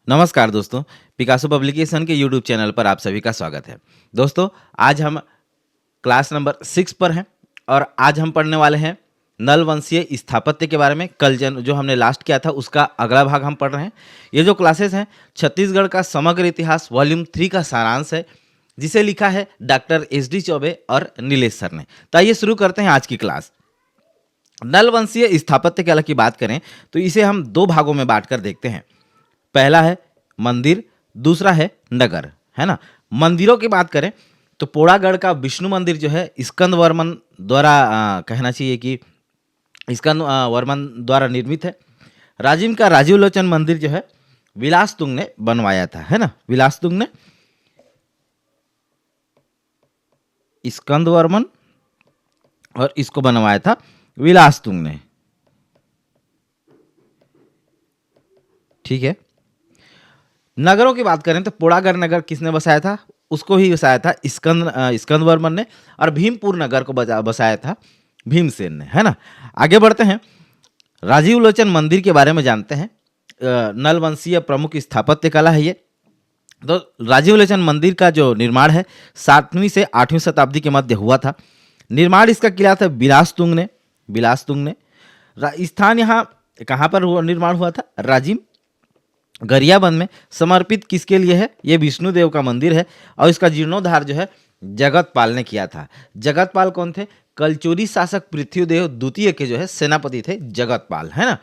नमस्कार दोस्तों, Picasso publication के यूट्यूब चैनल पर आप सभी का स्वागत है। दोस्तों, आज हम क्लास नंबर 6 पर हैं और आज हम पढ़ने वाले हैं नल वंशीय स्थापत्य के बारे में। कल जो हमने लास्ट किया था उसका अगला भाग हम पढ़ रहे हैं। ये जो क्लासेस हैं छत्तीसगढ़ का समग्र इतिहास वॉल्यूम 3 का सारांश है, जिसे लिखा है डॉक्टर एस.डी. चौबे और नीलेश सर ने। तो आइए शुरू करते हैं आज की क्लास। नल वंशीय स्थापत्य कला की बात करें तो इसे हम दो भागों में बांटकर देखते हैं। पहला है मंदिर, दूसरा है नगर, है ना। मंदिरों की बात करें तो पोड़ागढ़ का विष्णु मंदिर जो है स्कंद वर्मन द्वारा कहना चाहिए कि स्कंद वर्मन द्वारा निर्मित है। राजिम का राजीव लोचन मंदिर जो है विलास तुंग ने बनवाया था, है ना। विलास तुंग ने स्कंद वर्मन और इसको बनवाया था विलास तुंग ने, ठीक है। नगरों की बात करें तो पोड़ागढ़ नगर किसने बसाया था? उसको ही बसाया था स्कंद वर्मन ने, और भीमपुर नगर को बसाया था भीमसेन ने, है ना। आगे बढ़ते हैं, राजीव लोचन मंदिर के बारे में जानते हैं। नल वंशीय प्रमुख स्थापत्य कला है ये। तो राजीव लोचन मंदिर का जो निर्माण है 7वीं से 8वीं शताब्दी के मध्य हुआ था। निर्माण इसका किया था विलास तुंग ने। स्थान यहाँ कहाँ पर निर्माण हुआ था? राजिम गरियाबंद में। समर्पित किसके लिए है? ये विष्णुदेव का मंदिर है और इसका जीर्णोद्धार जो है जगतपाल ने किया था। जगतपाल कौन थे? कलचुरी शासक पृथ्वीदेव द्वितीय के जो है सेनापति थे जगतपाल, है ना।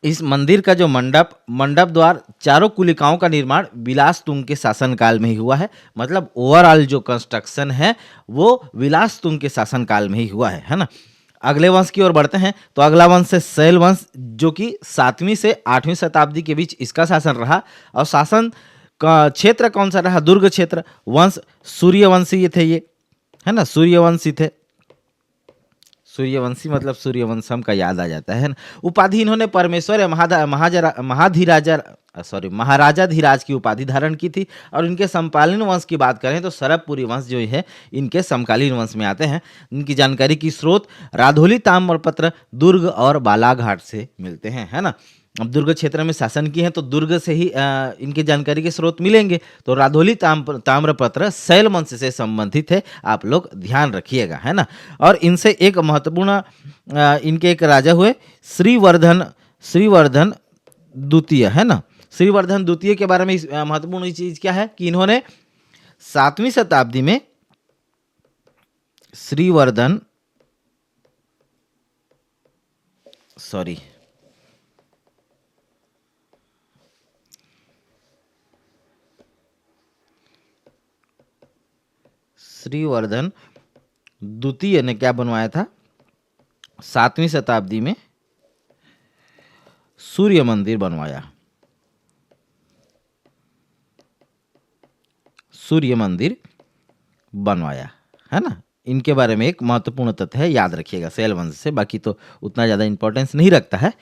इस मंदिर का जो मंडप द्वार चारों कुलिकाओं का निर्माण विलास तुंग के शासनकाल में ही हुआ है। मतलब ओवरऑल जो कंस्ट्रक्शन है वो विलास तुंग के शासनकाल में ही हुआ है ना। अगले वंश की ओर बढ़ते हैं तो अगला वंश है शैल वंश, जो कि 7वीं से 8वीं शताब्दी के बीच इसका शासन रहा। और शासन का क्षेत्र कौन सा रहा? दुर्ग क्षेत्र। वंश सूर्यवंशी थे ये, है ना। सूर्यवंशी थे। सूर्यवंशी मतलब सूर्यवंशम का याद आ जाता है ना। उपाधि इन्होंने परमेश्वर या महाराजा धीराज की उपाधि धारण की थी। और इनके समकालीन वंश की बात करें तो सरबपुरी वंश जो है इनके समकालीन वंश में आते हैं। इनकी जानकारी की स्रोत राधोली ताम्रपत्र, दुर्ग और बालाघाट से मिलते हैं, है ना। अब दुर्ग क्षेत्र में शासन की है तो दुर्ग से ही इनकी जानकारी के स्रोत मिलेंगे। तो राधोली ताम्रपत्र शैल वंश से संबंधित है, आप लोग ध्यान रखिएगा, है ना। और इनसे एक महत्वपूर्ण इनके एक राजा हुए श्रीवर्धन द्वितीय, है ना। श्रीवर्धन द्वितीय के बारे में महत्वपूर्ण चीज क्या है कि इन्होंने 7वीं शताब्दी में श्रीवर्धन द्वितीय ने क्या बनवाया था? 7वीं शताब्दी में सूर्य मंदिर बनवाया। है ना। इनके बारे में एक महत्वपूर्ण तथ्य है, याद रखिएगा शैल वंश से। बाकी तो उतना ज्यादा इंपॉर्टेंस नहीं रखता है,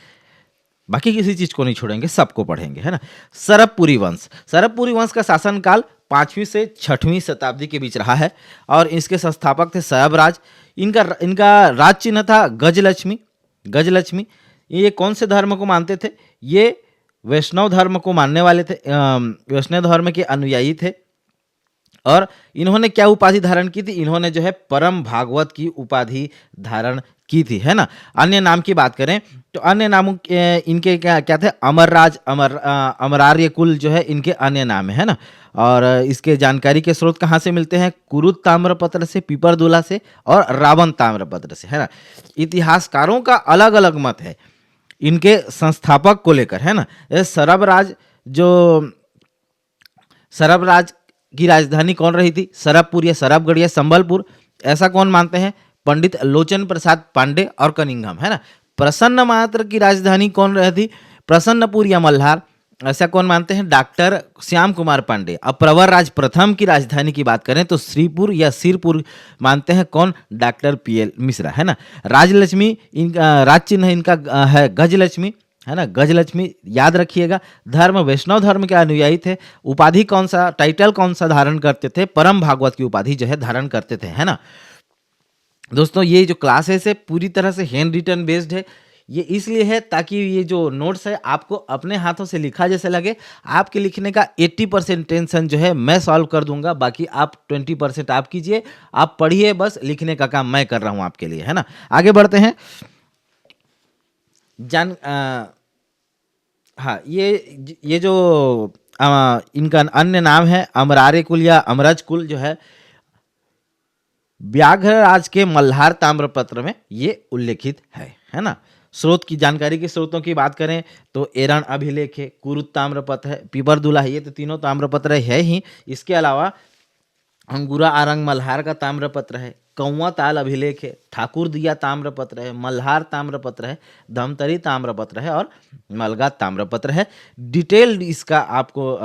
बाकी किसी चीज को नहीं छोड़ेंगे, सबको पढ़ेंगे, है ना। सरबपुरी वंश का शासनकाल 5वीं से 6वीं शताब्दी के बीच रहा है और इसके संस्थापक थे सरबराज। इनका राज चिन्ह था गजलक्ष्मी। ये कौन से धर्म को मानते थे? ये वैष्णव धर्म को मानने वाले थे, वैष्णव धर्म के अनुयायी थे। और इन्होंने क्या उपाधि धारण की थी? इन्होंने जो है परम भागवत की उपाधि धारण की थी, है ना। अन्य नाम की बात करें तो अन्य नामों इनके क्या थे? अमरराज, अमरार्य कुल जो है इनके अन्य नाम है ना। और इसके जानकारी के स्रोत कहाँ से मिलते हैं? कुरुत ताम्रपत्र से, पीपरदुला से और रावण ताम्रपत्र से, है ना। इतिहासकारों का अलग अलग मत है इनके संस्थापक को लेकर, है ना। सरबराज की राजधानी कौन रही थी? सरबपुर या सरबगढ़ या संबलपुर, ऐसा कौन मानते हैं? पंडित लोचन प्रसाद पांडे और कनिंघम, है ना। प्रसन्न मात्र की राजधानी कौन रहती? प्रसन्नपुर या मल्हार, ऐसा कौन मानते हैं? डॉक्टर श्याम कुमार पांडे। अब प्रवर राज प्रथम की राजधानी की बात करें तो श्रीपुर या सिरपुर मानते हैं कौन? डॉक्टर पीएल मिश्रा, है ना। राजलक्ष्मी इनका राज चिन्ह इनका है गजलक्ष्मी, है ना। गजलक्ष्मी याद रखिएगा। धर्म वैष्णव धर्म के अनुयायी थे। उपाधि कौन सा, टाइटल कौन सा धारण करते थे? परम भागवत की उपाधि जो है धारण करते थे, है ना। दोस्तों ये जो क्लास है से पूरी तरह से हैंड रिटन बेस्ड है। ये इसलिए है ताकि ये जो नोट्स है आपको अपने हाथों से लिखा जैसे लगे। आपके लिखने का 80% टेंशन जो है मैं सॉल्व कर दूंगा, बाकी आप 20% आप कीजिए। आप पढ़िए, बस लिखने का काम मैं कर रहा हूं आपके लिए, है ना। आगे बढ़ते हैं। हाँ, ये जो इनका अन्य नाम है अमरारे कुल या अमरज कुल जो है, व्याघ्रराज के मल्हार ताम्रपत्र में ये उल्लेखित है ना। स्रोत की जानकारी के स्रोतों की बात करें तो एरण अभिलेख है, कुरुत ताम्रपत्र है, पीपरदुला है, ये तो तीनों ताम्रपत्र है ही। इसके अलावा अंगूरा आरंग मल्हार का ताम्रपत्र है, कौवा ताल अभिलेख है, ठाकुर दिया ताम्रपत्र है, मल्हार ताम्रपत्र है, धमतरी ताम्रपत्र है और मलगा ताम्रपत्र है। डिटेल्ड इसका आपको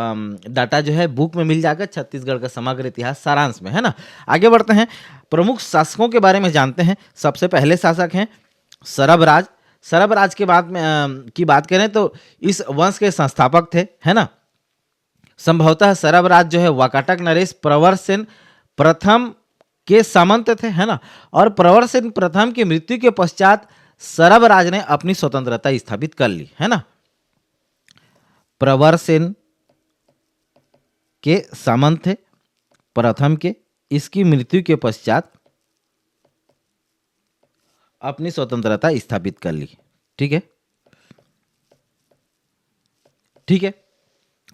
डाटा जो है बुक में मिल जाएगा, छत्तीसगढ़ का समग्र इतिहास सारांश में, है ना। आगे बढ़ते हैं, प्रमुख शासकों के बारे में जानते हैं। सबसे पहले शासक हैं सरबराज। सरबराज के बाद में की बात करें तो इस वंश के संस्थापक थे, है ना। संभवतः सरबराज जो है वाकाटक नरेश प्रवर सेन प्रथम के सामंत थे, है ना। और प्रवर सेन प्रथम की मृत्यु के पश्चात सरबराज ने अपनी स्वतंत्रता स्थापित कर ली, है ना। प्रवर सेन के सामंत थे प्रथम के, इसकी मृत्यु के पश्चात अपनी स्वतंत्रता स्थापित कर ली। ठीक है, ठीक है।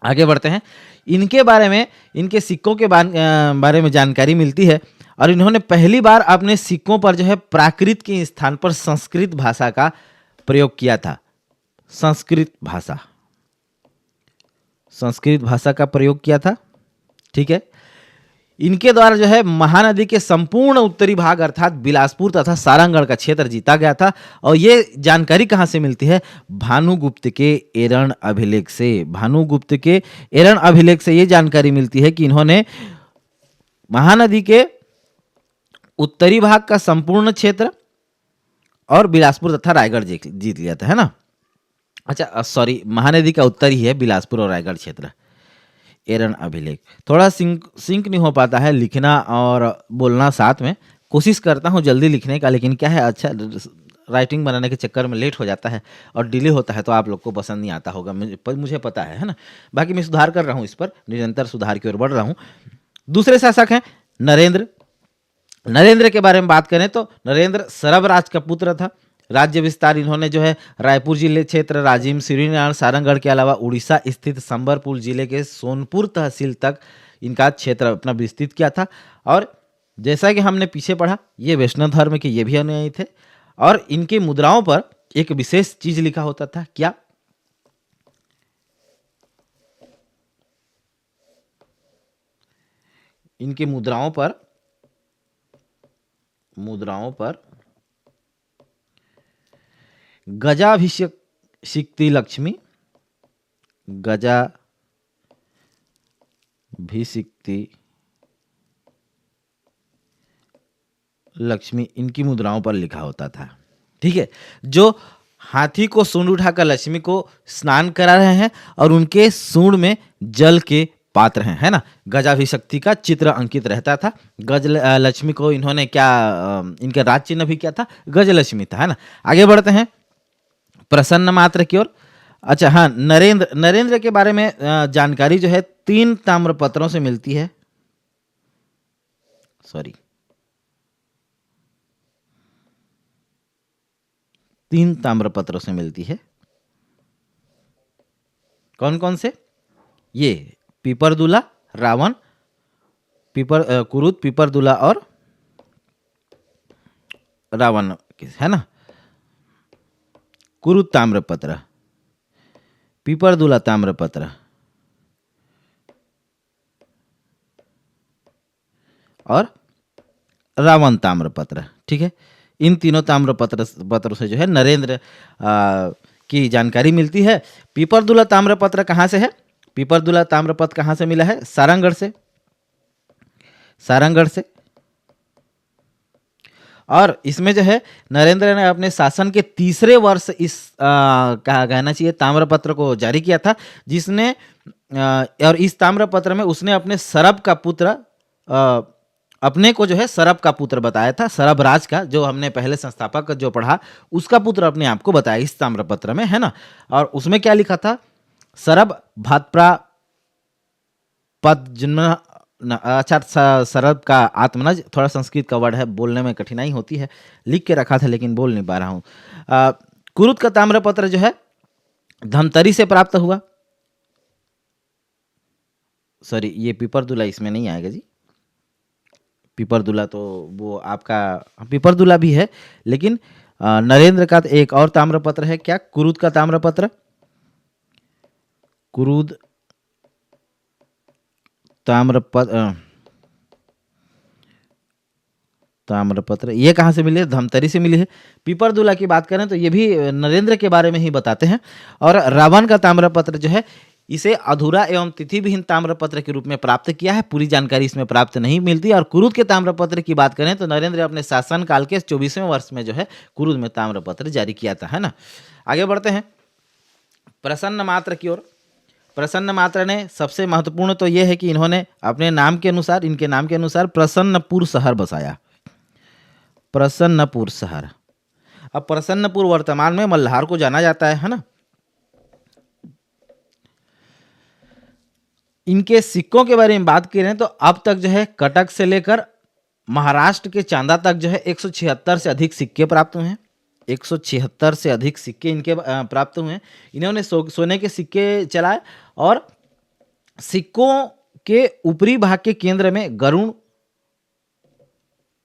आगे बढ़ते हैं। इनके बारे में, इनके सिक्कों के बारे में जानकारी मिलती है। और इन्होंने पहली बार अपने सिक्कों पर जो है प्राकृत के स्थान पर संस्कृत भाषा का प्रयोग किया था। संस्कृत भाषा का प्रयोग किया था। ठीक है। इनके द्वारा जो है महानदी के संपूर्ण उत्तरी भाग अर्थात बिलासपुर तथा सारंगढ़ का क्षेत्र जीता गया था। और ये जानकारी कहाँ से मिलती है? भानुगुप्त के एरण अभिलेख से। भानुगुप्त के एरण अभिलेख से ये जानकारी मिलती है कि इन्होंने महानदी के उत्तरी भाग का संपूर्ण क्षेत्र और बिलासपुर तथा रायगढ़ जीत लिया था, है ना। अच्छा सॉरी, महानदी का उत्तरी है बिलासपुर और रायगढ़ क्षेत्र। एरण अभिलेख थोड़ा सिंक नहीं हो पाता है लिखना और बोलना साथ में। कोशिश करता हूँ जल्दी लिखने का, लेकिन क्या है, अच्छा राइटिंग बनाने के चक्कर में लेट हो जाता है और डिले होता है तो आप लोग को पसंद नहीं आता होगा, मुझे पता है ना। बाकी मैं सुधार कर रहा हूँ, इस पर निरंतर सुधार की ओर बढ़ रहा हूँ। दूसरे शासक हैं नरेंद्र। नरेंद्र के बारे में बात करें तो नरेंद्र सरबराज का पुत्र था। राज्य विस्तार इन्होंने जो है रायपुर जिले क्षेत्र, राजिम, श्रीनारायण, सारंगढ़ के अलावा उड़ीसा स्थित संबलपुर जिले के सोनपुर तहसील तक इनका क्षेत्र अपना विस्तृत किया था। और जैसा कि हमने पीछे पढ़ा, ये वैष्णव धर्म के ये भी अनुयायी थे। और इनकी मुद्राओं पर एक विशेष चीज लिखा होता था, क्या? इनकी मुद्राओं पर गजाभिषिक्ति लक्ष्मी, गजाभिषिक्ति लक्ष्मी इनकी मुद्राओं पर लिखा होता था। ठीक है। जो हाथी को सूंड उठाकर लक्ष्मी को स्नान करा रहे हैं और उनके सूंड में जल के पात्र हैं, है ना। गजाभिषक्ति का चित्र अंकित रहता था। गज लक्ष्मी को इन्होंने क्या, इनका राज चिन्ह भी क्या था? गजलक्ष्मी था, है ना। आगे बढ़ते हैं प्रसन्न मात्र की ओर। अच्छा हाँ, नरेंद्र के बारे में जानकारी जो है 3 ताम्रपत्रों से मिलती है। सॉरी, 3 ताम्रपत्रों से मिलती है। कौन कौन से? ये पीपरदुला, रावण, कुरुत, पीपरदुला और रावण, है ना। कुरुत ताम्रपत्र, पीपरदुला ताम्रपत्र और रावण ताम्रपत्र। ठीक है। इन तीनों ताम्रपत्रों से जो है नरेंद्र की जानकारी मिलती है। पीपरदुला ताम्रपत्र कहाँ से है? पीपरदुला ताम्रपत्र कहाँ से मिला है? सारंगढ़ से। और इसमें जो है नरेंद्र ने अपने शासन के तीसरे वर्ष इस कहना चाहिए ताम्रपत्र को जारी किया था, जिसने और इस ताम्रपत्र में उसने अपने सरब का पुत्र अपने को जो है सरब का पुत्र बताया था, सरब राज का, जो हमने पहले संस्थापक जो पढ़ा उसका पुत्र अपने आप को बताया इस ताम्रपत्र में, है ना। और उसमें क्या लिखा था, सरब भात्प्रा पद जन्म अच्छा सरब का आत्मनज, थोड़ा संस्कृत का वर्ड है, बोलने में कठिनाई होती है, लिख के रखा था लेकिन बोल नहीं पा रहा हूँ। कुरुद का ताम्रपत्र जो है धमतरी से प्राप्त हुआ, सॉरी ये पिपरदुला इसमें नहीं आएगा जी, पिपरदुला तो वो आपका पिपरदुला भी है, लेकिन नरेंद्र का एक और ताम्रपत्र है, क्या, कुरुद का ताम्रपत्र, कुरुद ताम्रपत्र ये कहाँ से मिली है, धमतरी से मिली है। पिपरदुला की बात करें तो ये भी नरेंद्र के बारे में ही बताते हैं। और रावण का ताम्रपत्र जो है इसे अधूरा एवं तिथिविहीन ताम्रपत्र के रूप में प्राप्त किया है, पूरी जानकारी इसमें प्राप्त नहीं मिलती। और कुरुद के ताम्रपत्र की बात करें तो नरेंद्र अपने शासन काल के 24वें वर्ष में जो है कुरुद में ताम्रपत्र जारी किया था, है ना। आगे बढ़ते हैं प्रसन्न मात्र की ओर। प्रसन्न मात्र ने सबसे महत्वपूर्ण तो यह है कि इन्होंने अपने नाम के अनुसार, इनके नाम के अनुसार प्रसन्नपुर शहर बसाया, प्रसन्नपुर शहर। अब प्रसन्नपुर वर्तमान में मल्हार को जाना जाता है ना। इनके सिक्कों के बारे में बात करें तो अब तक जो है कटक से लेकर महाराष्ट्र के चांदा तक जो है 176 से अधिक सिक्के प्राप्त हुए हैं, 176 से अधिक सिक्के इनके प्राप्त हुए हैं। इन्होंने सोने के सिक्के चलाए और सिक्कों के ऊपरी भाग के केंद्र में गरुड़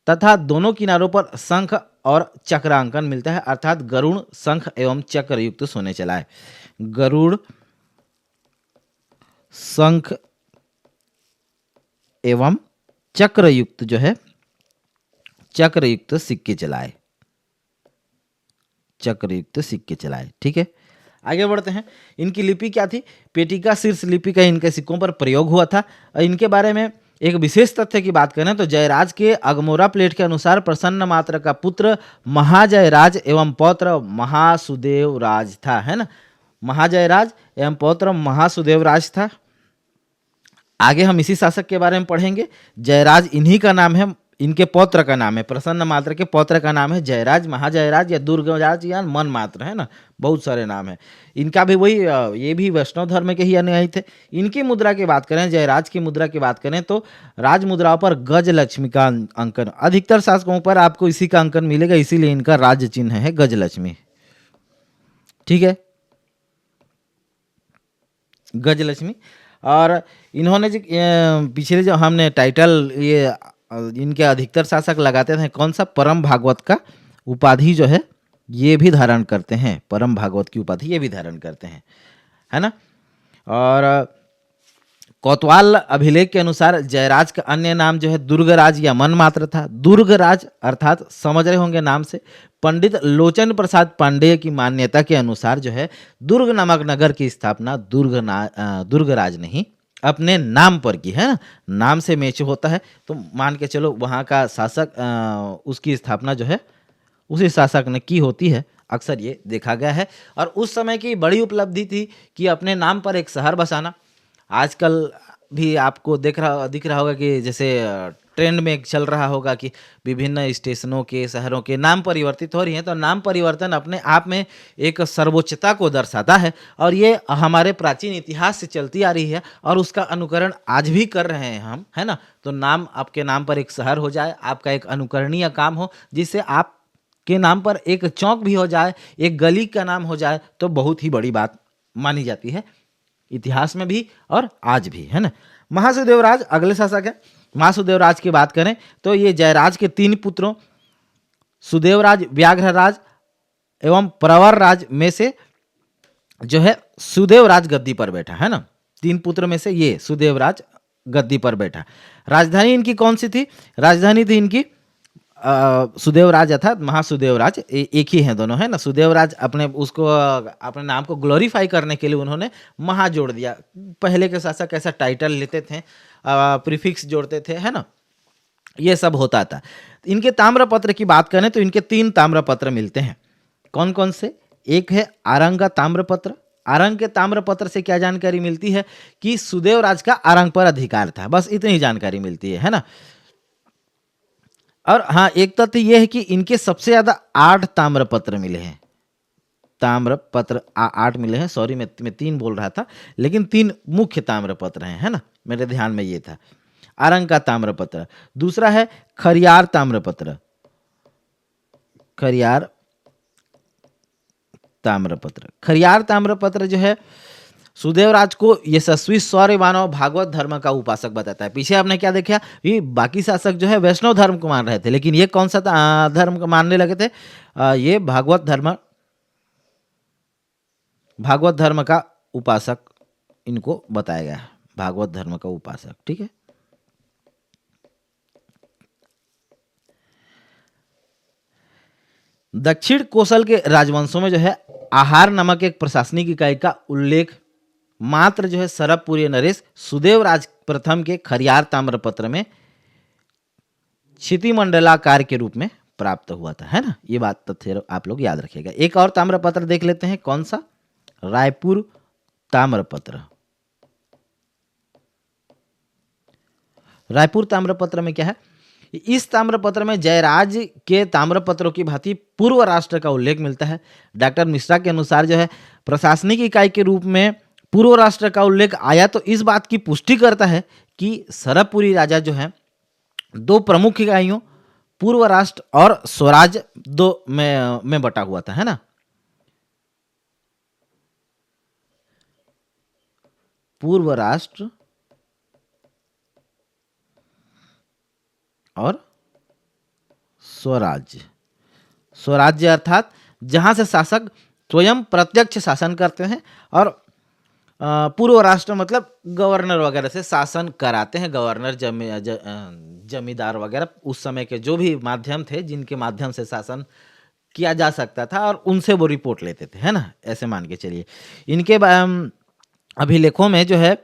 तथा दोनों किनारों पर शंख और चक्रांकन मिलता है, अर्थात गरुड़ शंख एवं चक्र युक्त सोने चलाए, गरुड़ शंख एवं चक्र युक्त जो है चक्र युक्त सिक्के चलाए, चक्र युक्त सिक्के चलाए, ठीक है। आगे बढ़ते हैं। इनकी लिपि क्या थी, पेटिका शीर्ष लिपि का इनके सिक्कों पर प्रयोग हुआ था। इनके बारे में एक विशेष तथ्य की बात करें तो जयराज के अगमोरा प्लेट के अनुसार प्रसन्न मात्र का पुत्र महाजयराज एवं पौत्र महासुदेव राज था, है ना। महाजयराज एवं पौत्र महासुदेव राज था। आगे हम इसी शासक के बारे में पढ़ेंगे। जयराज इन्हीं का नाम है, इनके पौत्र का नाम है, प्रसन्न मात्र के पौत्र का नाम है जयराज, महाजयराज या दुर्गराज या मन मात्र, है ना, बहुत सारे नाम है। इनका भी वही, ये भी वैष्णव धर्म के ही अनुयायी थे। इनकी मुद्रा की बात करें, जयराज की मुद्रा की बात करें तो राज मुद्राओं पर गज लक्ष्मी का अंकन, अधिकतर शासकों पर आपको इसी का अंकन मिलेगा, इसीलिए इनका राज्य चिन्ह है गज लक्ष्मी, ठीक है, गज लक्ष्मी। और इन्होंने जो पिछले जो हमने टाइटल ये इनके अधिकतर शासक लगाते थे, कौन सा, परम भागवत का उपाधि जो है ये भी धारण करते हैं, परम भागवत की उपाधि ये भी धारण करते हैं, है ना। और कोतवाल अभिलेख के अनुसार जयराज का अन्य नाम जो है दुर्गराज या मन मात्र था। दुर्गराज अर्थात समझ रहे होंगे नाम से, पंडित लोचन प्रसाद पांडेय की मान्यता के अनुसार जो है दुर्ग नामक नगर की स्थापना दुर्गराज नहीं अपने नाम पर की, है ना, नाम से मैच होता है तो मान के चलो वहाँ का शासक उसकी स्थापना जो है उसी शासक ने की होती है, अक्सर ये देखा गया है। और उस समय की बड़ी उपलब्धि थी कि अपने नाम पर एक शहर बसाना। आजकल भी आपको दिख रहा होगा कि जैसे ट्रेंड में चल रहा होगा कि विभिन्न स्टेशनों के, शहरों के नाम परिवर्तित हो रही हैं, तो नाम परिवर्तन अपने आप में एक सर्वोच्चता को दर्शाता है और ये हमारे प्राचीन इतिहास से चलती आ रही है और उसका अनुकरण आज भी कर रहे हैं हम, है ना। तो नाम, आपके नाम पर एक शहर हो जाए, आपका एक अनुकरणीय काम हो, जिससे आपके नाम पर एक चौक भी हो जाए, एक गली का नाम हो जाए, तो बहुत ही बड़ी बात मानी जाती है इतिहास में भी और आज भी, है ना। महासुदेवराज अगले शासक है। महासुदेवराज की बात करें तो ये जयराज के 3 पुत्रों सुदेवराज, व्याघ्रराज एवं प्रवरराज में से जो है सुदेवराज गद्दी पर बैठा, है ना। 3 पुत्र में से ये सुदेवराज गद्दी पर बैठा। राजधानी इनकी कौन सी थी, राजधानी थी इनकी सुदेवराज अर्थात महासुदेवराज, एक ही हैं दोनों, है ना। सुदेवराज अपने नाम को ग्लोरीफाई करने के लिए उन्होंने महा जोड़ दिया। पहले के शासक ऐसा टाइटल लेते थे, प्रीफिक्स जोड़ते थे, है ना, ये सब होता था। इनके ताम्रपत्र की बात करें तो इनके 3 ताम्रपत्र मिलते हैं। कौन कौन से, एक है आरंग का ताम्रपत्र। आरंग के ताम्रपत्र से क्या जानकारी मिलती है कि सुदेवराज का आरंग पर अधिकार था, बस इतनी जानकारी मिलती है ना। और हाँ, एक तथ्य ये है कि इनके सबसे ज्यादा 8 ताम्रपत्र मिले हैं। ताम्रपत्र 8 मिले हैं, सॉरी मैं 3 बोल रहा था, लेकिन 3 मुख्य ताम्रपत्र हैं, है ना, मेरे ध्यान में ये था। आरंग का ताम्रपत्र, दूसरा है खरियार ताम्रपत्र, खरियार ताम्रपत्र। खरियार ताम्रपत्र जो है सुदेवराज को यशस्वी शौर्य मानव भागवत धर्म का उपासक बताता है। पीछे आपने क्या देखा, ये बाकी शासक जो है वैष्णव धर्म को मान रहे थे, लेकिन ये कौन सा धर्म को मानने लगे थे, ये भागवत धर्म का उपासक इनको बताया गया है, भागवत धर्म का उपासक। ठीक है, दक्षिण कोसल के राजवंशों में जो है आहार नामक एक प्रशासनिक इकाई का उल्लेख मात्र जो है सरबपुरी नरेश सुदेवराज प्रथम के खरियार ताम्रपत्र में क्षितिमंडलाकार के रूप में प्राप्त हुआ था, है ना। ये बात तथ्य आप लोग याद रखिएगा। एक और ताम्रपत्र देख लेते हैं, कौन सा, रायपुर ताम्रपत्र। रायपुर ताम्रपत्र में क्या है, इस ताम्रपत्र में जयराज के ताम्रपत्रों की भांति पूर्व राष्ट्र का उल्लेख मिलता है। डॉक्टर मिश्रा के अनुसार जो है प्रशासनिक इकाई के रूप में पूर्व राष्ट्र का उल्लेख आया तो इस बात की पुष्टि करता है कि सरबपुरी राजा जो है 2 प्रमुख इकाइयों पूर्व राष्ट्र और स्वराज 2 में बटा हुआ था, है ना। पूर्व राष्ट्र और स्वराज्य। स्वराज्य अर्थात जहां से शासक स्वयं प्रत्यक्ष शासन करते हैं, और पूर्व राष्ट्र मतलब गवर्नर वगैरह से शासन कराते हैं। गवर्नर, जमींदार वगैरह उस समय के जो भी माध्यम थे जिनके माध्यम से शासन किया जा सकता था, और उनसे वो रिपोर्ट लेते थे, है ना, ऐसे मान के चलिए। इनके अभिलेखों में जो है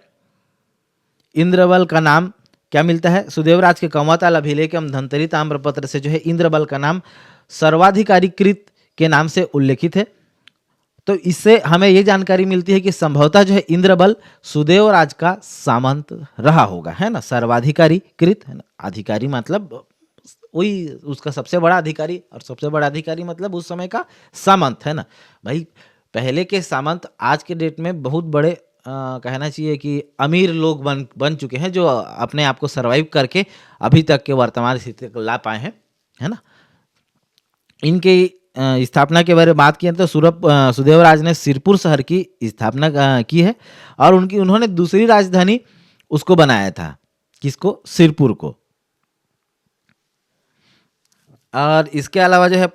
इंद्रबल का नाम क्या मिलता है, सुदेवराज के कंवरताल अभिलेख एवं धनतरी ताम्रपत्र से जो है इंद्रबल का नाम सर्वाधिकारीकृत के नाम से उल्लेखित है। तो इससे हमें ये जानकारी मिलती है कि संभवतः जो है इंद्रबल सुदेवराज का सामंत रहा होगा, है ना, सर्वाधिकारीकृत, है ना, अधिकारी मतलब वही उसका सबसे बड़ा अधिकारी, और सबसे बड़ा अधिकारी मतलब उस समय का सामंत, है ना। भाई पहले के सामंत आज के डेट में बहुत बड़े कहना चाहिए कि अमीर लोग बन चुके हैं, जो अपने आप को सरवाइव करके अभी तक के वर्तमान स्थिति को ला पाए हैं, है ना। इनके स्थापना के बारे में बात की तो सुदेवराज ने सिरपुर शहर की स्थापना की है, और उन्होंने दूसरी राजधानी उसको बनाया था, किसको, सिरपुर को। और इसके अलावा जो है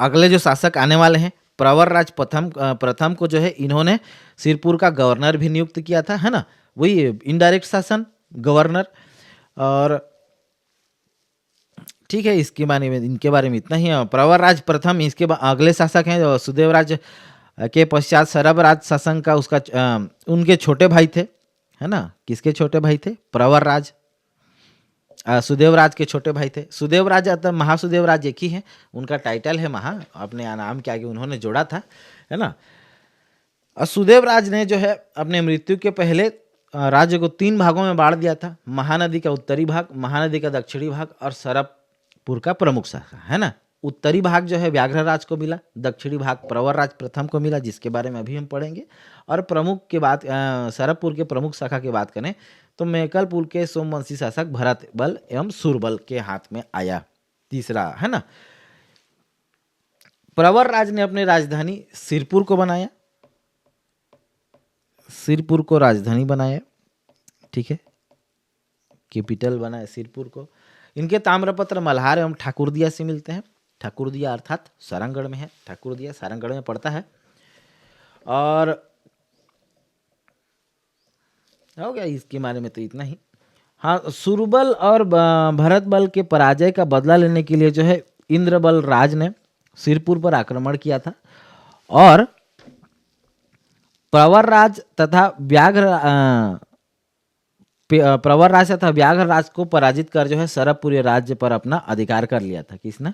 अगले जो शासक आने वाले हैं, प्रवरराज प्रथम को जो है इन्होंने सिरपुर का गवर्नर भी नियुक्त किया था, है ना, वही इनडायरेक्ट शासन, गवर्नर। और ठीक है, इनके बारे में इतना ही है। प्रवरराज प्रथम इसके अगले शासक हैं, सुदेवराज के पश्चात सरबराज शासन का उनके छोटे भाई थे, है ना। किसके छोटे भाई थे, प्रवरराज, सुदेवराज के छोटे भाई थे। सुदेवराज अतः महासुदेवराज एक ही है, उनका टाइटल है महा, अपने नाम के आगे उन्होंने जोड़ा था, है ना। और सुदेवराज ने जो है अपने मृत्यु के पहले राज्य को 3 भागों में बांट दिया था, महानदी का उत्तरी भाग, महानदी का दक्षिणी भाग और सरबपुर का प्रमुख शाखा, है ना। उत्तरी भाग जो है व्याघ्रराज को मिला, दक्षिणी भाग प्रवरराज प्रथम को मिला, जिसके बारे में अभी हम पढ़ेंगे। और प्रमुख के बाद सरबपुर के प्रमुख शाखा की बात करें तो मैकलपुर के सोमवंशी शासक भरत बल एवं सुरबल के हाथ में आया, तीसरा, है ना। प्रवरराज ने अपनी राजधानी सिरपुर को बनाया, सिरपुर को राजधानी बनाया, ठीक है, कैपिटल बनाया सिरपुर को। इनके ताम्रपत्र मल्हार एवं ठाकुरदिया से मिलते हैं। ठाकुरदिया अर्थात सारंगढ़ में है, ठाकुरदिया सारंगढ़ में पड़ता है। और हो गया इसके बारे में तो इतना ही। हाँ, सुरबल और भरत बल के पराजय का बदला लेने के लिए जो है इंद्रबल राज ने सिरपुर पर आक्रमण किया था, और प्रवरराज तथा व्याघ्रराज को पराजित कर जो है सरबपुरी राज्य पर अपना अधिकार कर लिया था। किसने,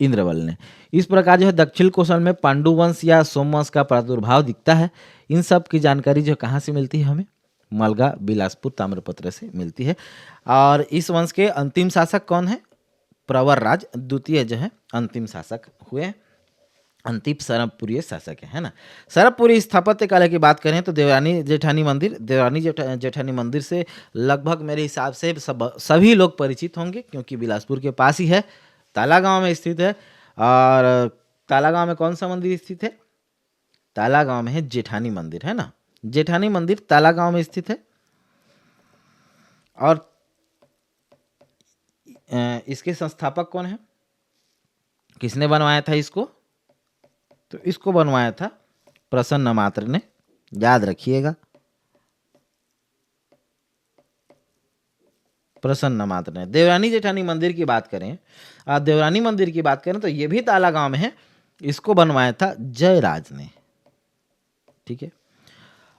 इंद्रबल ने। इस प्रकार जो है दक्षिण कोसल में पांडु वंश या सोमवंश का प्रादुर्भाव दिखता है। इन सब की जानकारी जो कहाँ से मिलती है, हमें मलगा बिलासपुर ताम्रपत्र से मिलती है। और इस वंश के अंतिम शासक कौन है, प्रवरराज द्वितीय जो है अंतिम शासक हुए, अंतिम सरभपुरीय शासक है ना। सरभपुरी स्थापत्य कला की बात करें तो देवरानी जेठानी मंदिर से लगभग मेरे हिसाब से सभी लोग परिचित होंगे, क्योंकि बिलासपुर के पास ही है, ताला गांव में स्थित है। और ताला गांव में कौन सा मंदिर स्थित है? ताला गांव में है जेठानी मंदिर, है ना। जेठानी मंदिर ताला गांव में स्थित है। और इसके संस्थापक कौन है? किसने बनवाया था इसको? तो इसको बनवाया था प्रसन्न मात्र ने, याद रखिएगा, प्रसन्न मात्र ने। देवरानी जेठानी मंदिर की बात करें, देवरानी मंदिर की बात करें तो ये भी ताला गांव में है, इसको बनवाया था जयराज ने, ठीक है।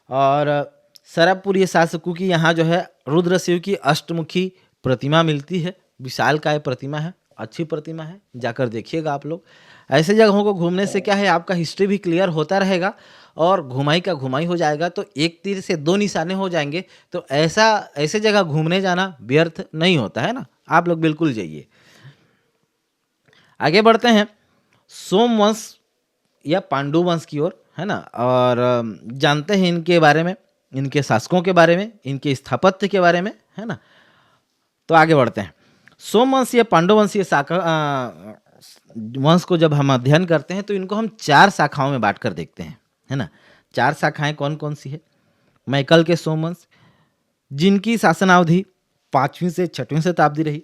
और सरभपुरी शासकों की यहाँ जो है रुद्रशिव की अष्टमुखी प्रतिमा मिलती है, विशालकाय प्रतिमा है, अच्छी प्रतिमा है, जाकर देखिएगा आप लोग। ऐसे जगहों को घूमने से क्या है, आपका हिस्ट्री भी क्लियर होता रहेगा और घुमाई का घुमाई हो जाएगा, तो एक तीर से दो निशाने हो जाएंगे। तो ऐसे जगह घूमने जाना व्यर्थ नहीं होता है ना, आप लोग बिल्कुल जाइए। आगे बढ़ते हैं सोम वंश या पांडु वंश की ओर, है ना। और जानते हैं इनके बारे में, इनके शासकों के बारे में, इनके स्थापत्य के बारे में, है ना। तो आगे बढ़ते हैं। सोमवंश या पांडुवंशीय शाखा वंश को जब हम अध्ययन करते हैं तो इनको हम 4 शाखाओं में बांट कर देखते हैं, है ना। 4 शाखाएं कौन कौन सी है? मैकल के सोमवंश, जिनकी शासनावधि 5वीं से 6वीं शताब्दी रही।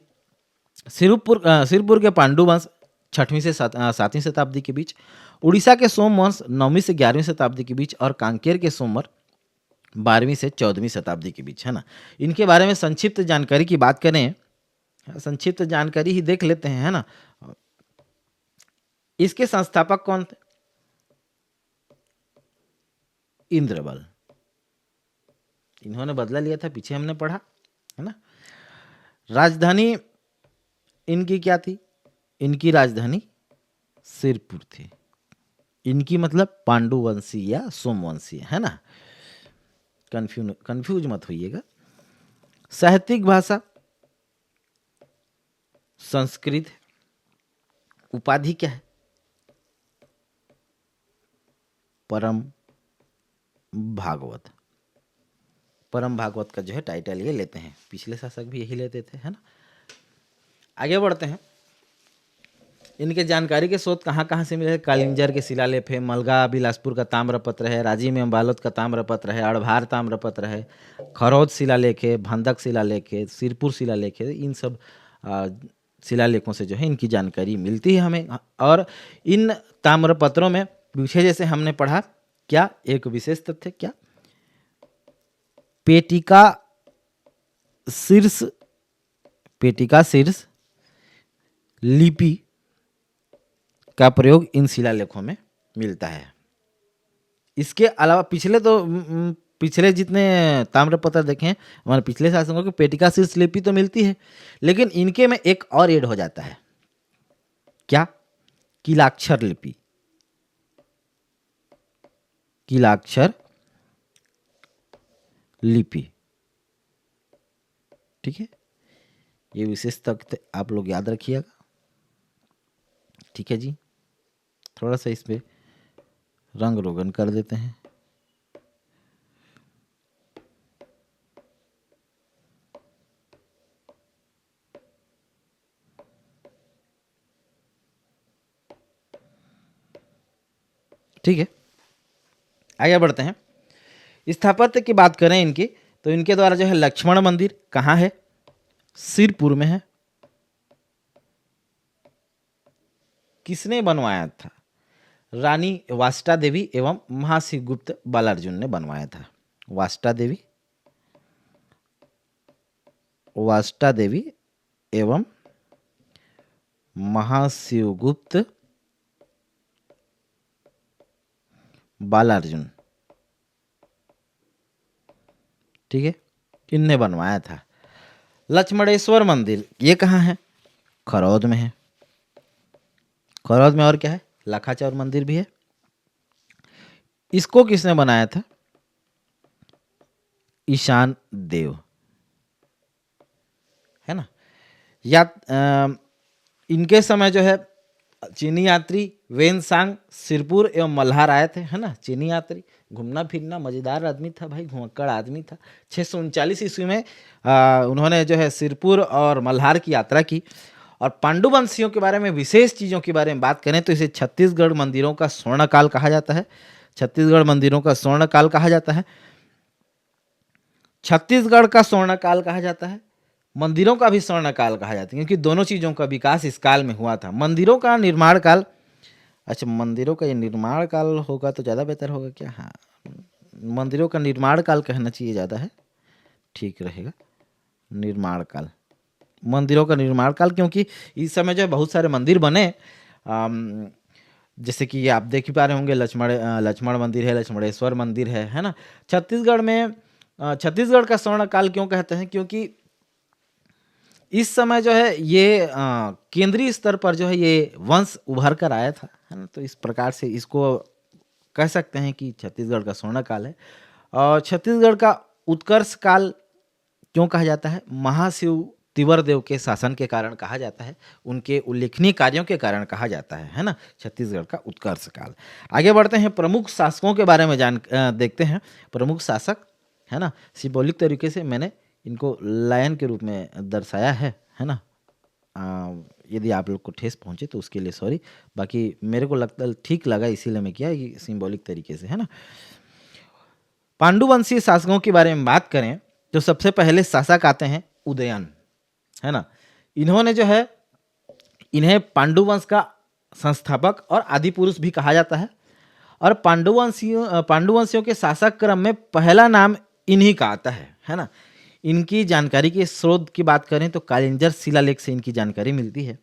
सिरपुर के पांडु वंश 6वीं से 7वीं शताब्दी के बीच। उड़ीसा के सोमवंश 9वीं से 11वीं शताब्दी के बीच। और कांकेर के सोमवर 12वीं से 14वीं शताब्दी के बीच, है ना। इनके बारे में संक्षिप्त जानकारी की बात करें, संक्षिप्त जानकारी ही देख लेते हैं, है ना। इसके संस्थापक कौन थे? इंद्रबल, इन्होंने बदला लिया था, पीछे हमने पढ़ा, है ना। राजधानी इनकी क्या थी? इनकी राजधानी सिरपुर थी। इनकी मतलब पांडुवंशी या सोमवंशी, है ना, कंफ्यूज मत होइएगा। साहित्यिक भाषा संस्कृत। उपाधि क्या है? परम भागवत। परम भागवत का जो है टाइटल ये लेते हैं, पिछले शासक भी यही लेते थे, है ना। आगे बढ़ते हैं। इनके जानकारी के स्रोत कहाँ कहाँ से मिले? कालिंजर के शिलालेख है, मलगा बिलासपुर का ताम्रपत्र है, राजी में अम्बालोद का ताम्रपत्र है, अड़भार ताम्रपत्र है, खरौद शिलालेख है, भंदक शिलालेख है, सिरपुर शिलालेख है। इन सब शिलालेखों से जो है इनकी जानकारी मिलती है हमें। और इन ताम्रपत्रों में पीछे जैसे हमने पढ़ा, क्या एक विशेष तथ्य, क्या? पेटिका शीर्ष लिपि का प्रयोग इन शिलालेखों में मिलता है। इसके अलावा पिछले जितने ताम्रपत्र देखें हमारे पिछले शासकों की, पेटिका शीर्ष लिपि तो मिलती है, लेकिन इनके में एक और ऐड हो जाता है, क्या? कीलाक्षर लिपि। कीलाक्षर लिपि, ठीक है। ये विशेष तथ्य आप लोग याद रखिएगा, ठीक है जी। थोड़ा सा इस पे रंग रोगन कर देते हैं। ठीक है, आगे बढ़ते हैं। स्थापत्य की बात करें इनकी, तो इनके द्वारा जो है लक्ष्मण मंदिर कहाँ है? सिरपुर में है। किसने बनवाया था? रानी वाष्टा देवी एवं महाशिवगुप्त बालार्जुन ने बनवाया था। वाष्टा देवी एवं महाशिवगुप्त बालार्जुन, ठीक है, इनने बनवाया था। लक्ष्मणेश्वर मंदिर ये कहाँ है? खरौद में है। खरौद में और क्या है? लखाचौर मंदिर भी है। इसको किसने बनाया था? ईशान देव, है ना। या इनके समय जो है चीनी यात्री वेनसांग सिरपुर एवं मल्हार आए थे, है ना। चीनी यात्री घूमना फिरना मजेदार आदमी था भाई, घुमक्कड़ आदमी था। 639 ईस्वी में उन्होंने जो है सिरपुर और मल्हार की यात्रा की। और पांडु वंशियों के बारे में विशेष चीज़ों के बारे में बात करें तो इसे छत्तीसगढ़ मंदिरों का स्वर्ण काल कहा जाता है। छत्तीसगढ़ मंदिरों का स्वर्ण काल कहा जाता है। छत्तीसगढ़ का स्वर्ण काल कहा जाता है, मंदिरों का भी स्वर्ण काल कहा जाता है, क्योंकि दोनों चीज़ों का विकास इस काल में हुआ था। मंदिरों का निर्माण काल, अच्छा मंदिरों का ये निर्माण काल होगा तो ज़्यादा बेहतर होगा क्या? हाँ, मंदिरों का निर्माण काल कहना चाहिए, ज़्यादा है, ठीक रहेगा। निर्माण काल, मंदिरों का निर्माण काल, क्योंकि इस समय जो है बहुत सारे मंदिर बने। जैसे कि ये आप देख ही पा रहे होंगे, लक्ष्मण मंदिर है, लक्ष्मणेश्वर मंदिर है ना। छत्तीसगढ़ में छत्तीसगढ़ का स्वर्ण काल क्यों कहते हैं? क्योंकि इस समय जो है ये केंद्रीय स्तर पर जो है ये वंश उभर कर आया था, है ना। तो इस प्रकार से इसको कह सकते हैं कि छत्तीसगढ़ का स्वर्ण काल है। और छत्तीसगढ़ का उत्कर्ष काल क्यों कहा जाता है? महाशिव तिवरदेव के शासन के कारण कहा जाता है, उनके उल्लेखनीय कार्यों के कारण कहा जाता है ना, छत्तीसगढ़ का उत्कर्ष काल। आगे बढ़ते हैं, प्रमुख शासकों के बारे में देखते हैं। प्रमुख शासक, है ना, सिंबॉलिक तरीके से मैंने इनको लायन के रूप में दर्शाया है ना। यदि आप लोग को ठेस पहुंचे तो उसके लिए सॉरी, बाकी मेरे को लगता ठीक लगा इसीलिए मैं किया, ये सिंबॉलिक तरीके से, है ना। पांडुवंशीय शासकों के बारे में बात करें तो सबसे पहले शासक आते हैं उदयन, है ना। इन्होंने जो है, इन्हें पांडुवंश का संस्थापक और आदि पुरुष भी कहा जाता है। और पांडुवंशियों के शासक क्रम में पहला नाम इन्हीं का आता है ना। इनकी जानकारी के स्रोत की बात करें तो कालिंजर शिलालेख से इनकी जानकारी मिलती है।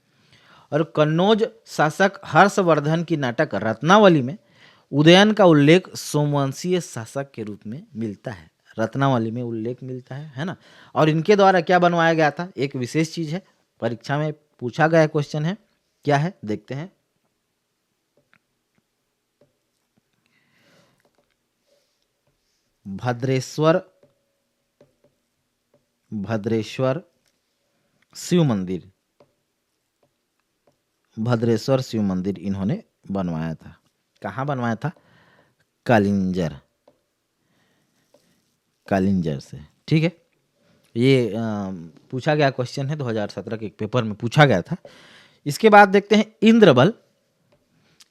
और कन्नौज शासक हर्षवर्धन की नाटक रत्नावली में उदयन का उल्लेख सोमवंशीय शासक के रूप में मिलता है। रत्नावली में उल्लेख मिलता है ना। और इनके द्वारा क्या बनवाया गया था? एक विशेष चीज है, परीक्षा में पूछा गया क्वेश्चन है, क्या है देखते हैं। भद्रेश्वर शिव मंदिर, भद्रेश्वर शिव मंदिर इन्होंने बनवाया था। कहाँ बनवाया था? कालिंजर से, ठीक है। ये पूछा गया क्वेश्चन है, 2017 के एक पेपर में पूछा गया था। इसके बाद देखते हैं इंद्रबल।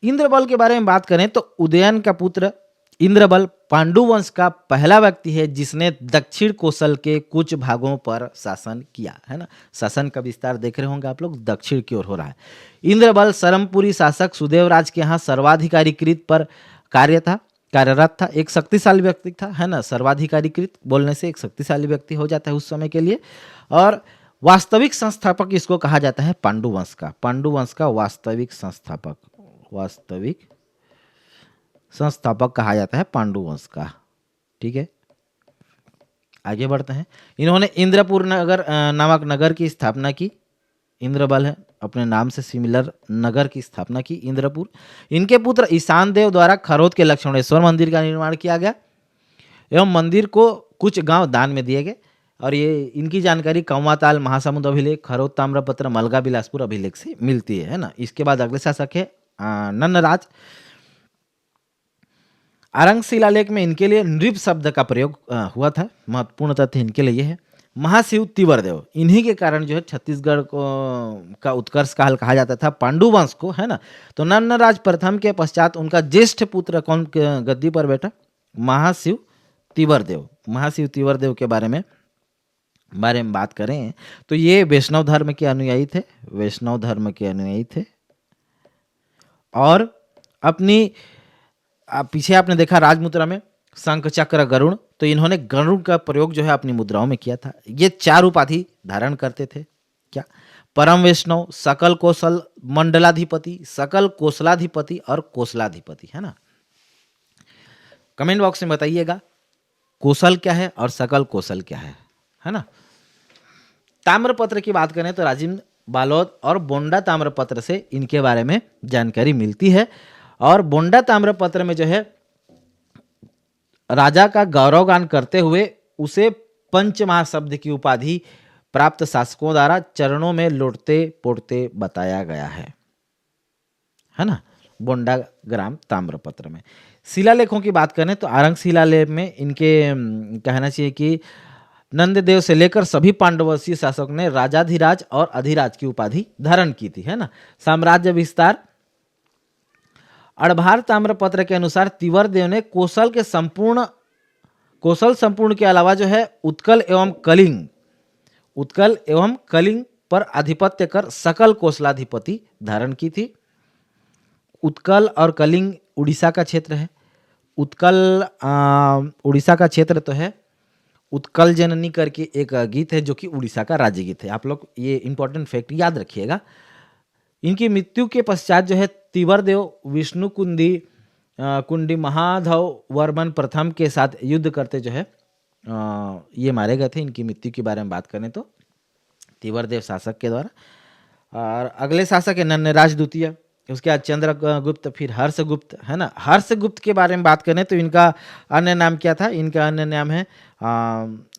इंद्रबल के बारे में बात करें तो उदयन का पुत्र इंद्रबल पांडुवंश का पहला व्यक्ति है जिसने दक्षिण कोसल के कुछ भागों पर शासन किया, है ना। शासन का विस्तार देख रहे होंगे आप लोग, दक्षिण की ओर हो रहा है। इंद्रबल सरमपुरी शासक सुदेवराज के यहाँ सर्वाधिकारीकृत पर कार्यरत था। एक शक्तिशाली व्यक्ति था, है ना। सर्वाधिकारीकृत बोलने से एक शक्तिशाली व्यक्ति हो जाता है उस समय के लिए। और वास्तविक संस्थापक इसको कहा जाता है पांडुवंश का। पांडुवंश का वास्तविक संस्थापक कहा जाता है पांडुवंश का, ठीक है। आगे बढ़ते हैं। इन्होंने इंद्रपुर नामक नगर की स्थापना की। इंद्रबल है, अपने नाम से सिमिलर नगर की स्थापना की, इंद्रपुर। इनके पुत्र ईशान देव द्वारा खरोद के लक्ष्मणेश्वर मंदिर का निर्माण किया गया एवं मंदिर को कुछ गांव दान में दिए गए। और ये इनकी जानकारी कंवाताल महासमुंद अभिलेख, खरोद ताम्रपत्र, मलगा बिलासपुर अभिलेख से मिलती है ना। इसके बाद अगले शासक है नन्नराज। आरंग शिलालेख में इनके लिए नृप शब्द का प्रयोग हुआ था। महत्वपूर्ण तथ्य इनके लिए है। महाशिव तिवरदेव, इन्हीं के कारण जो है छत्तीसगढ़ का उत्कर्ष काल कहा जाता था पांडुवंश को, है ना। तो नन्नराज प्रथम के पश्चात उनका ज्येष्ठ पुत्र कौन गद्दी पर बैठा? महाशिव तिवरदेव। महाशिव तिवरदेव के बारे में बात करें तो ये वैष्णव धर्म के अनुयायी थे। और अपनी पीछे आपने देखा राजमुद्रा में शंख चक्र गरुड़, तो इन्होंने गरुड़ का प्रयोग जो है अपनी मुद्राओं में किया था। ये 4 उपाधि धारण करते थे, क्या? परम वैष्णव, सकल कौशल मंडलाधिपति, सकल कौशलाधिपति और कौशलाधिपति, है ना। कमेंट बॉक्स में बताइएगा कौशल क्या है और सकल कौशल क्या है ना। ताम्रपत्र की बात करें तो राजिम बालोद और बोंडा ताम्रपत्र से इनके बारे में जानकारी मिलती है। और बोंडा ताम्रपत्र में जो है राजा का गौरवगान करते हुए उसे पंचमहाशब्द की उपाधि प्राप्त शासकों द्वारा चरणों में लौटते पोड़ते बताया गया है ना, बोंडा ग्राम ताम्रपत्र में। शिलालेखों की बात करें तो आरंग शिलालेख में इनके कहना चाहिए कि नंददेव से लेकर सभी पांडवंशीय शासक ने राजाधिराज और अधिराज की उपाधि धारण की थी, है ना। साम्राज्य विस्तार, अड़भार ताम्रपत्र के अनुसार तिवर देव ने कौशल संपूर्ण के अलावा जो है उत्कल एवं कलिंग पर आधिपत्य कर सकल कौशलाधिपति धारण की थी। उत्कल और कलिंग उड़ीसा का क्षेत्र है। उत्कल उड़ीसा का क्षेत्र तो है। उत्कल जननी करके एक गीत है जो कि उड़ीसा का राज्य गीत है। आप लोग ये इंपॉर्टेंट फैक्ट याद रखिएगा। इनकी मृत्यु के पश्चात जो है तिवरदेव विष्णु कुंडी महाधव वर्मन प्रथम के साथ युद्ध करते जो है ये मारे गए थे। इनकी मृत्यु के बारे में बात करें तो तिवरदेव शासक के द्वारा। और अगले शासक है नन्यराज द्वितीय, उसके बाद चंद्रगुप्त, फिर हर्षगुप्त, है ना। हर्षगुप्त के बारे में बात करें तो इनका अन्य नाम क्या था? इनका अन्य नाम है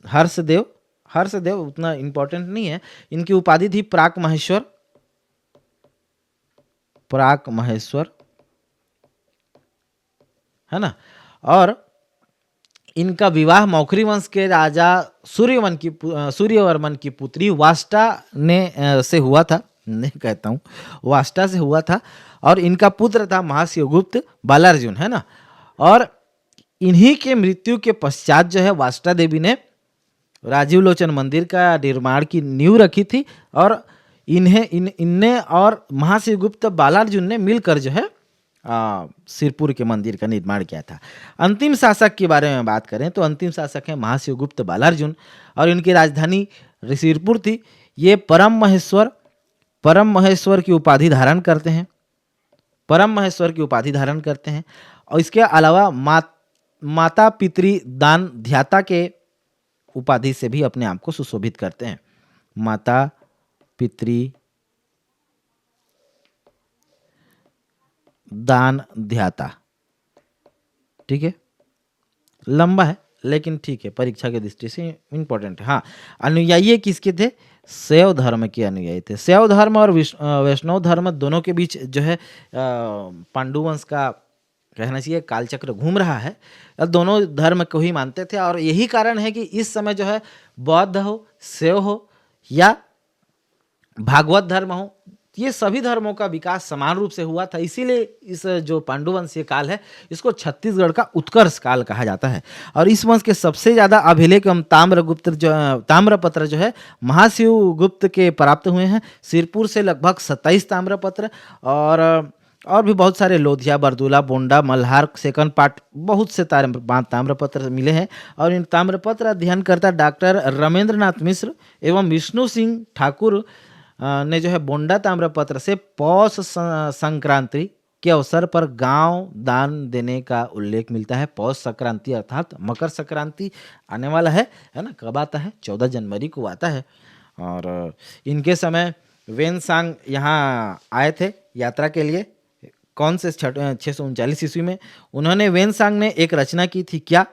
हर्षदेव। हर्षदेव उतना इम्पोर्टेंट नहीं है। इनकी उपाधि थी प्राक महेश्वर, है ना। और इनका विवाह मौखरी वंश के राजा सूर्यवर्मन की पुत्री वाष्टा से हुआ था। वाष्टा से हुआ था। और इनका पुत्र था महाशिवगुप्त बालार्जुन, है ना। और इन्हीं के मृत्यु के पश्चात जो है वाष्टा देवी ने राजीव लोचन मंदिर का निर्माण की नींव रखी थी। और इनने और महाशिवगुप्त बालार्जुन ने मिलकर जो है सिरपुर के मंदिर का निर्माण किया था। अंतिम शासक के बारे में बात करें तो अंतिम शासक है महाशिवगुप्त बालार्जुन और इनकी राजधानी सिरपुर थी। ये परम महेश्वर की उपाधि धारण करते हैं। और इसके अलावा माता पितृ दान ध्याता के उपाधि से भी अपने आप को सुशोभित करते हैं। माता पितृ दान ध्याता, ठीक है। लंबा है लेकिन ठीक है, परीक्षा की दृष्टि से इंपॉर्टेंट है। हाँ, अनुयायी किसके थे? शैव धर्म के अनुयायी थे। शैव धर्म और वैष्णव धर्म दोनों के बीच जो है पांडुवंश का कहना चाहिए कालचक्र घूम रहा है। दोनों धर्म को ही मानते थे और यही कारण है कि इस समय जो है बौद्ध हो, शैव हो या भागवत धर्म हो, ये सभी धर्मों का विकास समान रूप से हुआ था। इसीलिए इस जो पांडुवंशीय काल है इसको छत्तीसगढ़ का उत्कर्ष काल कहा जाता है। और इस वंश के सबसे ज्यादा अभिलेख ताम्रपत्र जो है महाशिवगुप्त के प्राप्त हुए हैं। सिरपुर से लगभग 27 ताम्रपत्र और भी बहुत सारे लोधिया, बरदुला, बोंडा, मल्हार, सेकंड पार्ट, बहुत से ताम्रपत्र मिले हैं। और इन ताम्रपत्र अध्ययनकर्ता डॉक्टर रमेंद्रनाथ मिश्र एवं विष्णु सिंह ठाकुर ने जो है बोंडा ताम्रपत्र से पौष संक्रांति के अवसर पर गांव दान देने का उल्लेख मिलता है। पौष संक्रांति अर्थात मकर संक्रांति आने वाला है ना। कब आता है? 14 जनवरी को आता है। और इनके समय वेनसांग यहाँ आए थे यात्रा के लिए। कौन से 639 ईस्वी में उन्होंने वेनसांग ने एक रचना की थी, क्या?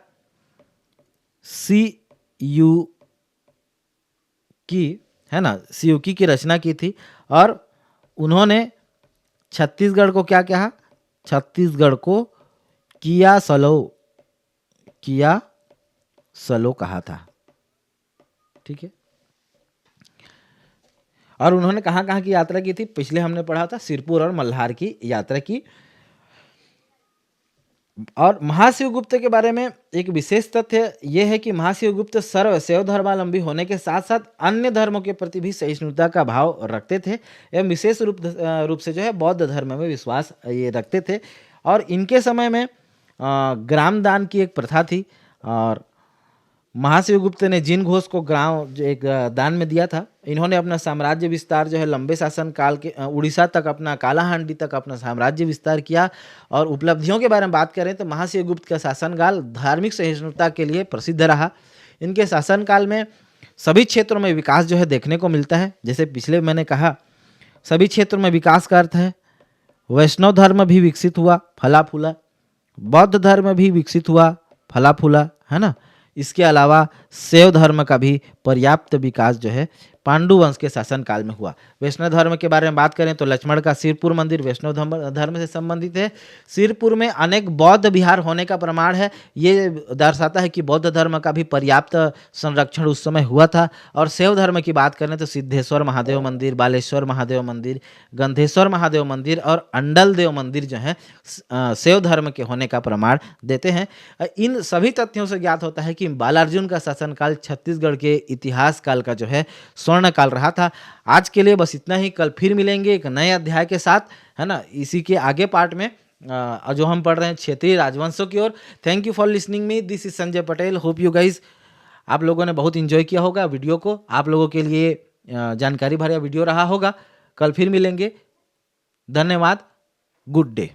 सियुकी की रचना की थी। और उन्होंने छत्तीसगढ़ को क्या कहा? छत्तीसगढ़ को किया सलो कहा था, ठीक है। और उन्होंने कहाँ की यात्रा की थी? पिछले हमने पढ़ा था सिरपुर और मल्हार की यात्रा की। और महाशिवगुप्त के बारे में एक विशेष तथ्य यह है कि महाशिवगुप्त शैव धर्मावलंबी होने के साथ साथ अन्य धर्मों के प्रति भी सहिष्णुता का भाव रखते थे एवं विशेष रूप से जो है बौद्ध धर्म में विश्वास ये रखते थे। और इनके समय में ग्राम दान की एक प्रथा थी और महाशिवगुप्त ने जिन घोष को ग्राम एक दान में दिया था। इन्होंने अपना साम्राज्य विस्तार जो है लंबे शासन काल के उड़ीसा तक, अपना कालाहांडी तक अपना साम्राज्य विस्तार किया। और उपलब्धियों के बारे में बात करें तो महाशिवगुप्त का शासनकाल धार्मिक सहिष्णुता के लिए प्रसिद्ध रहा। इनके शासनकाल में सभी क्षेत्रों में विकास जो है देखने को मिलता है। जैसे पिछले मैंने कहा, सभी क्षेत्रों में विकास का अर्थ है वैष्णव धर्म भी विकसित हुआ, फला फूला, बौद्ध धर्म भी विकसित हुआ, फला फूला, है ना। इसके अलावा शैव धर्म का भी पर्याप्त विकास जो है पांडु वंश के शासनकाल में हुआ। वैष्णव धर्म के बारे में बात करें तो लक्ष्मण का सिरपुर मंदिर वैष्णव धर्म से संबंधित है। सिरपुर में अनेक बौद्ध विहार होने का प्रमाण है। ये दर्शाता है कि बौद्ध धर्म का भी पर्याप्त संरक्षण उस समय हुआ था। और शैव धर्म की बात करें तो सिद्धेश्वर महादेव मंदिर, बालेश्वर महादेव मंदिर, गंधेश्वर महादेव मंदिर और अंडल देव मंदिर जो है शैव धर्म के होने का प्रमाण देते हैं। इन सभी तथ्यों से ज्ञात होता है कि बालार्जुन का शासनकाल छत्तीसगढ़ के इतिहास काल का जो है स्वर्ण काल रहा था। आज के लिए बस इतना ही। कल फिर मिलेंगे एक नए अध्याय के साथ, है ना। इसी के आगे पार्ट में जो हम पढ़ रहे हैं क्षेत्रीय राजवंशों की ओर। Thank you for listening me, this is Sanjay Patel. Hope you guys, आप लोगों ने बहुत इंजॉय किया होगा वीडियो को। आप लोगों के लिए जानकारी भरा वीडियो रहा होगा। कल फिर मिलेंगे। धन्यवाद। Good day.